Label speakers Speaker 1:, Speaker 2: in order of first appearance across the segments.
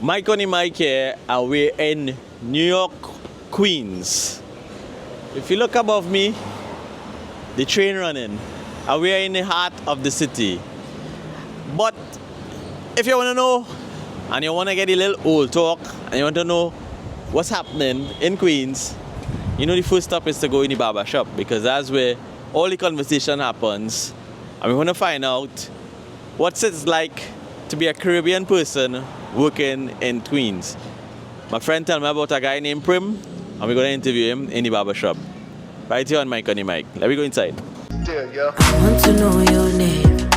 Speaker 1: Mike here, and we're in New York, Queens. If you look above me, the train running, and we're in the heart of the city. But if you want to know, and you want to get a little old talk, and you want to know what's happening in Queens, you know the first stop is to go in the barbershop, because that's where all the conversation happens, and we want to find out what it's like to be a Caribbean person working in Queens. My friend told me about a guy named Prim, and we're going to interview him in the barbershop. Right here on Mike on the Mic. Let me go inside.
Speaker 2: I want to know your name.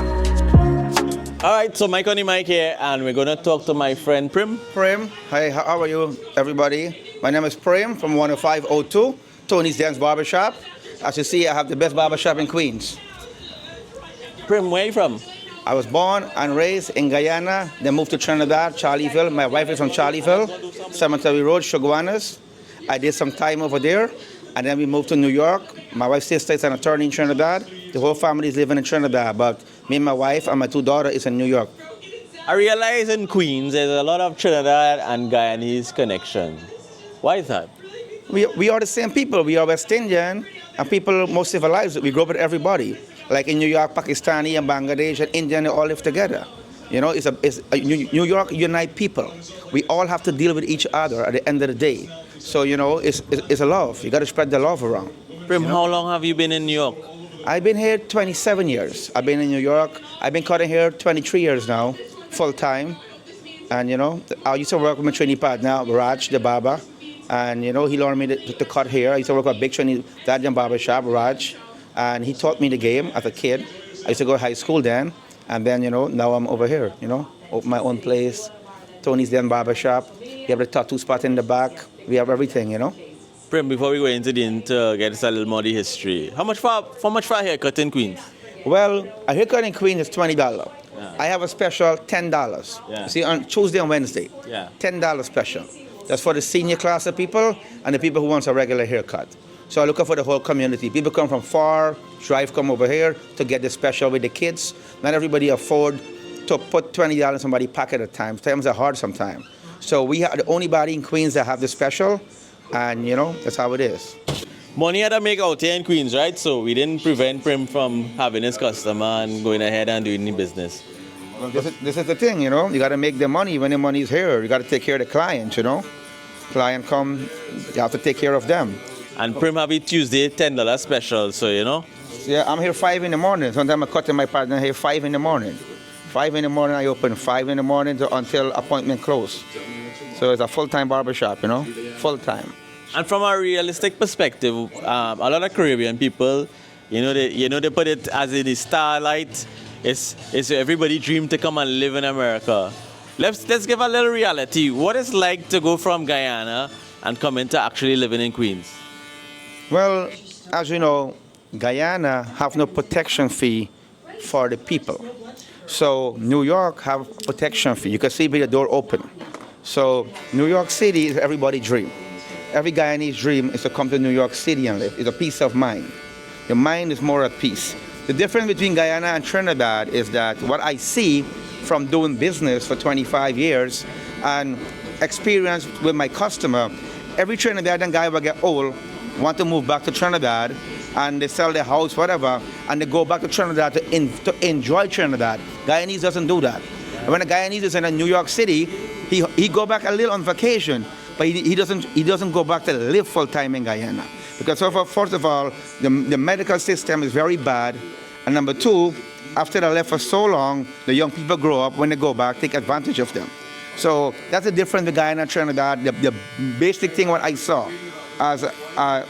Speaker 1: All right, so Mike on the Mic here, and we're going to talk to my friend Prim.
Speaker 3: Prim, hi, how are you, everybody? My name is Prim from 10502, Tony's Dance Barbershop. As you see, I have the best barbershop in Queens.
Speaker 1: Prim, where are you from?
Speaker 3: I was born and raised in Guyana, then moved to Trinidad, Charlieville. My wife is from Charlieville, Cemetery Road, Sugarwanas. I did some time over there, and then we moved to New York. My wife's sister is an attorney in Trinidad. The whole family is living in Trinidad, but me and my wife and my two daughters is in New York.
Speaker 1: I realize in Queens there's a lot of Trinidad and Guyanese connection. Why is that?
Speaker 3: We are the same people. We are West Indian, and people most civilized. We grow up with everybody. Like in New York, Pakistani and Bangladesh and Indian, they all live together. You know, New York unite people. We all have to deal with each other at the end of the day. So, you know, it's a love. You got to spread the love around.
Speaker 1: Prim, how long have you been in New York?
Speaker 3: I've been here 27 years. I've been in New York. I've been cutting hair 23 years now, full time. And, you know, I used to work with my trainee partner, Raj, the barber. And, you know, he learned me to cut hair. I used to work with a big Trinidadian barbershop, Raj. And he taught me the game as a kid. I used to go to high school then. And then, you know, now I'm over here, you know, open my own place, Tony's Den Barbershop. We have the tattoo spot in the back. We have everything, you know.
Speaker 1: Prim, before we go into get us a little more the history, how much for a haircut in Queens?
Speaker 3: Well, a haircut in Queens is $20.
Speaker 1: Yeah.
Speaker 3: I have a special $10.
Speaker 1: Yeah.
Speaker 3: See, on Tuesday and Wednesday,
Speaker 1: Yeah.
Speaker 3: $10 special. That's for the senior class of people and the people who want a regular haircut. So I look out for the whole community. People come from far, come over here to get the special with the kids. Not everybody afford to put $20 in somebody's pocket at a time. Times are hard sometimes. So we are the only body in Queens that have the special, and you know, that's how it is.
Speaker 1: Money had to make out here in Queens, right? So we didn't prevent Prim from having his customer and going ahead and doing the business.
Speaker 3: Well, this is the thing, you know. You got to make the money when the money is here. You got to take care of the client, you know. Client come, you have to take care of them.
Speaker 1: And Prim have a Tuesday $10 special, so you know.
Speaker 3: Yeah, I'm here 5 in the morning. Sometimes I'm cutting my partner here 5 in the morning. 5 in the morning I open, 5 in the morning until appointment close. So it's a full-time barbershop, you know, full-time.
Speaker 1: And from a realistic perspective, a lot of Caribbean people, they put it as in the starlight. It's everybody dream to come and live in America. Let's give a little reality. What it's like to go from Guyana and come into actually living in Queens?
Speaker 3: Well, as you know, Guyana have no protection fee for the people. So New York have a protection fee. You can see the door open. So New York City is everybody's dream. Every Guyanese dream is to come to New York City and live. It's a peace of mind. Your mind is more at peace. The difference between Guyana and Trinidad is that what I see from doing business for 25 years and experience with my customer, every Trinidadian guy will get old, want to move back to Trinidad, and they sell their house, whatever, and they go back to Trinidad to enjoy Trinidad. Guyanese doesn't do that. And when a Guyanese is in New York City, he go back a little on vacation, but he doesn't go back to live full time in Guyana. Because first of all, the medical system is very bad, and number two, after they left for so long, the young people grow up, when they go back, take advantage of them. So that's the difference with Guyana and Trinidad. The basic thing what I saw as a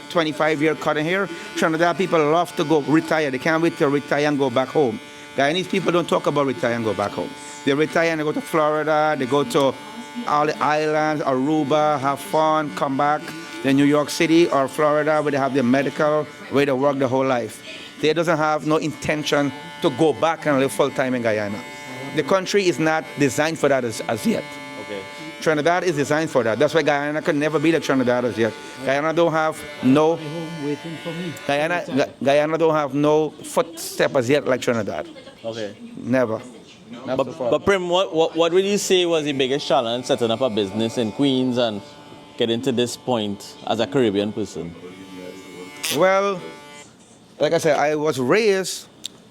Speaker 3: 25-year cutting here, Trinidad people love to go retire. They can't wait to retire and go back home. Guyanese people don't talk about retire and go back home. They retire and they go to Florida, they go to all the islands, Aruba, have fun, come back. Then New York City or Florida, where they have their medical, where they work their whole life. They doesn't have no intention to go back and live full-time in Guyana. The country is not designed for that as yet.
Speaker 1: Okay.
Speaker 3: Trinidad is designed for that. That's why Guyana could never be like Trinidad as yet. Guyana don't have no Guyana don't have no footstep as yet like Trinidad.
Speaker 1: Okay.
Speaker 3: Never. Not
Speaker 1: But,
Speaker 3: so far.
Speaker 1: but Prim, what would you say was the biggest challenge setting up a business in Queens and getting to this point as a Caribbean person?
Speaker 3: Well, like I said, I was raised,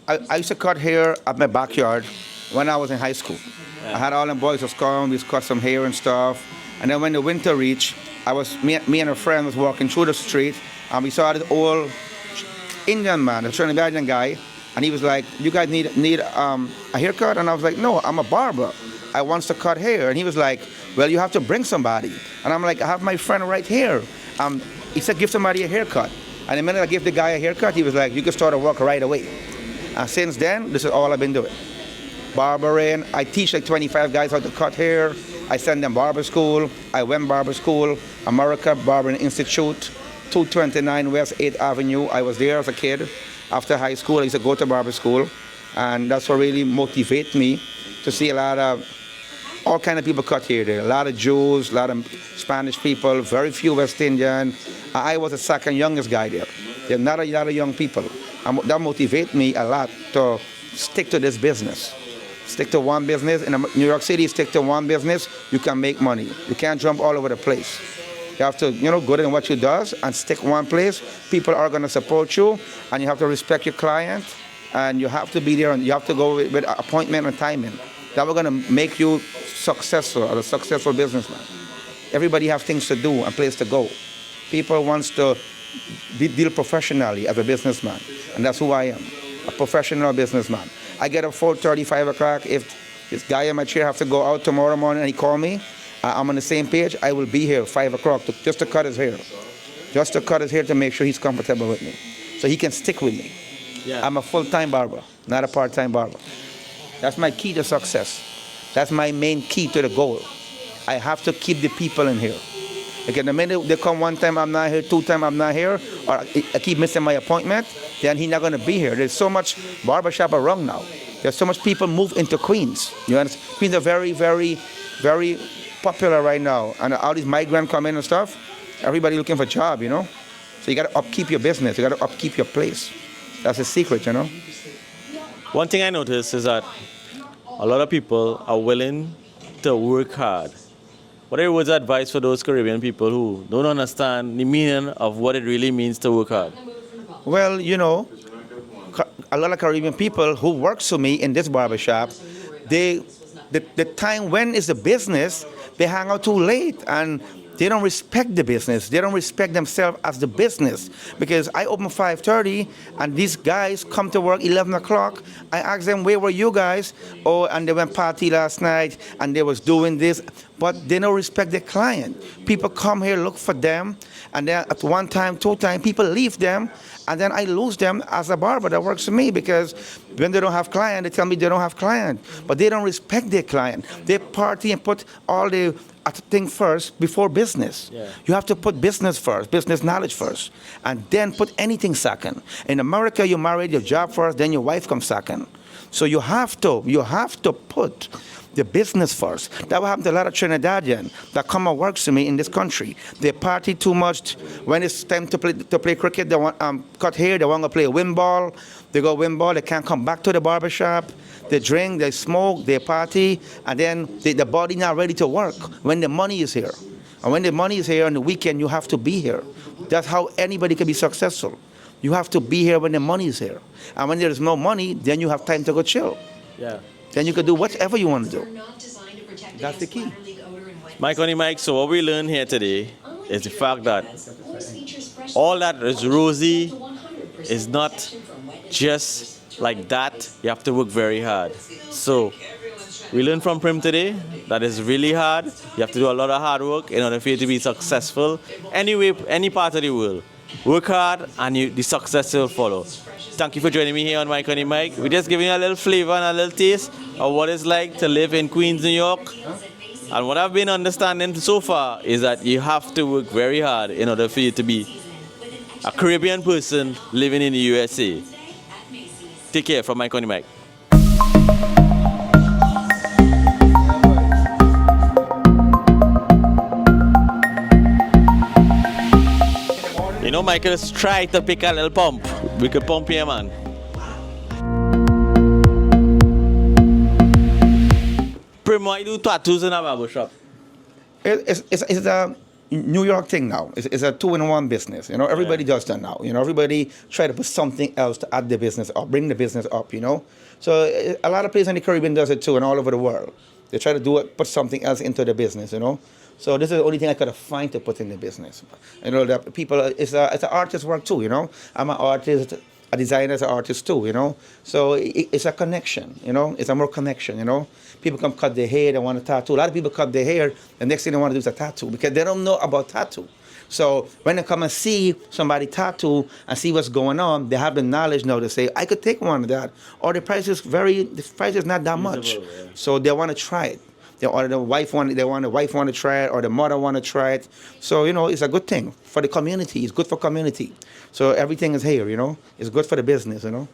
Speaker 3: I used to cut hair at my backyard when I was in high school. I had all them boys just come, we cut some hair and stuff. And then when the winter reached, me and a friend was walking through the street, and we saw this old Indian man, a Trinidadian guy, and he was like, "You guys need a haircut?" And I was like, "No, I'm a barber. I want to cut hair." And he was like, "Well, you have to bring somebody." And I'm like, "I have my friend right here." He said, "Give somebody a haircut." And the minute I gave the guy a haircut, he was like, "You can start to work right away." And since then, this is all I've been doing. Barbering. I teach like 25 guys how to cut hair. I send them barber school. I went barber school, America Barbering Institute, 229 West 8th Avenue. I was there as a kid. After high school, I used to go to barber school. And that's what really motivated me to see a lot of, all kind of people cut hair there. A lot of Jews, a lot of Spanish people, very few West Indian. I was the second youngest guy there. There are not a lot of young people. And that motivated me a lot to stick to this business. Stick to one business. In New York City, stick to one business, you can make money. You can't jump all over the place. You have to, good in what you do and stick one place. People are going to support you, and you have to respect your client, and you have to be there, and you have to go with appointment and timing. That we're going to make you successful, or a successful businessman. Everybody has things to do and place to go. People wants to deal professionally as a businessman, and that's who I am, a professional businessman. I get up 4:30, 5 o'clock. If this guy in my chair have to go out tomorrow morning and he call me, I'm on the same page, I will be here 5 o'clock just to cut his hair. Just to cut his hair to make sure he's comfortable with me. So he can stick with me.
Speaker 1: Yeah.
Speaker 3: I'm a full-time barber, not a part-time barber. That's my key to success. That's my main key to the goal. I have to keep the people in here. Again, the minute they come one time, I'm not here, two times, I'm not here, or I keep missing my appointment, then he's not going to be here. There's so much barbershop around now. There's so much people move into Queens. You understand? Queens are very, very, very popular right now. And all these migrants come in and stuff, everybody looking for a job, So you got to upkeep your business. You got to upkeep your place. That's the secret,
Speaker 1: One thing I noticed is that a lot of people are willing to work hard. What are your words of advice for those Caribbean people who don't understand the meaning of what it really means to work hard?
Speaker 3: Well, a lot of Caribbean people who work for me in this barbershop, the time when is the business, they hang out too late and they don't respect the business. They don't respect themselves as the business. Because I open 5:30 and these guys come to work 11 o'clock. I ask them, where were you guys? Oh, and they went party last night and they was doing this. But they don't respect their client. People come here, look for them, and then at one time, two times, people leave them, and then I lose them as a barber that works for me, because when they don't have client, they tell me they don't have client. But they don't respect their client. They party and put all the thing first before business.
Speaker 1: Yeah.
Speaker 3: You have to put business first, business knowledge first, and then put anything second. In America, you married your job first, then your wife comes second. So you have to put the business first. That will happen to a lot of Trinidadian that come and work for me in this country. They party too much. When it's time to play cricket, they want cut hair, they want to play wind ball. They go wind ball, they can't come back to the barbershop. They drink, they smoke, they party, and then the body not ready to work when the money is here. And when the money is here on the weekend, you have to be here. That's how anybody can be successful. You have to be here when the money is here. And when there is no money, then you have time to go chill.
Speaker 1: Yeah.
Speaker 3: Then you can do whatever you want to do. That's the key.
Speaker 1: Mike on the mic, so what we learned here today is the fact that all that is rosy is not just like that. You have to work very hard. So we learned from Prim today that it's really hard. You have to do a lot of hard work in order for you to be successful. Anyway, any part of the world. Work hard and the success will follow. Thank you for joining me here on Mike on the Mic. We're just giving you a little flavor and a little taste of what it's like to live in Queens, New York. And what I've been understanding so far is that you have to work very hard in order for you to be a Caribbean person living in the USA. Take care from Mike on the Mic. Michael, let's try to pick a little pump. We could pump here, man. Prim, why you do tattoos in a barbershop?
Speaker 3: It's a New York thing now. It's a 2-in-1 business. You know, everybody does that now. You know, everybody try to put something else to add the business up, bring the business up. You know, so a lot of places in the Caribbean does it too, and all over the world. They try to do it, put something else into the business. You know, so this is the only thing I could find to put in the business. You know, that people, it's an artist work too. You know, I'm an artist. A designer is an artist too, you know. So it's a connection, you know. It's a more connection, you know. People come cut their hair, they want a tattoo. A lot of people cut their hair, the next thing they want to do is a tattoo because they don't know about tattoo. So when they come and see somebody tattoo and see what's going on, they have the knowledge now to say, I could take one of that. Or the price is not that much.
Speaker 1: Yeah.
Speaker 3: So they want to try it. Or the wife want to try it, or the mother want to try it. So, you know, it's a good thing for the community. It's good for community. So everything is here, you know. It's good for the business, you know.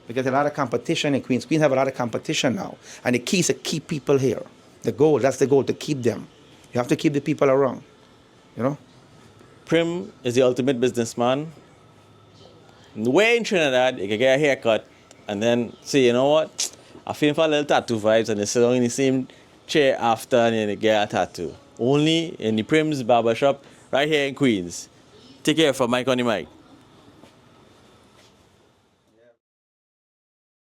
Speaker 3: Because a lot of competition in Queens. Queens have a lot of competition now. And the key is to keep people here. That's the goal, to keep them. You have to keep the people around, you know.
Speaker 1: Prim is the ultimate businessman. Way in Trinidad, you can get a haircut and then say, you know what, I feel for a little tattoo vibes, and they sit down in the same chair after and then they get a tattoo. Only in the Prim's Barbershop right here in Queens. Take care for Mike on the mic.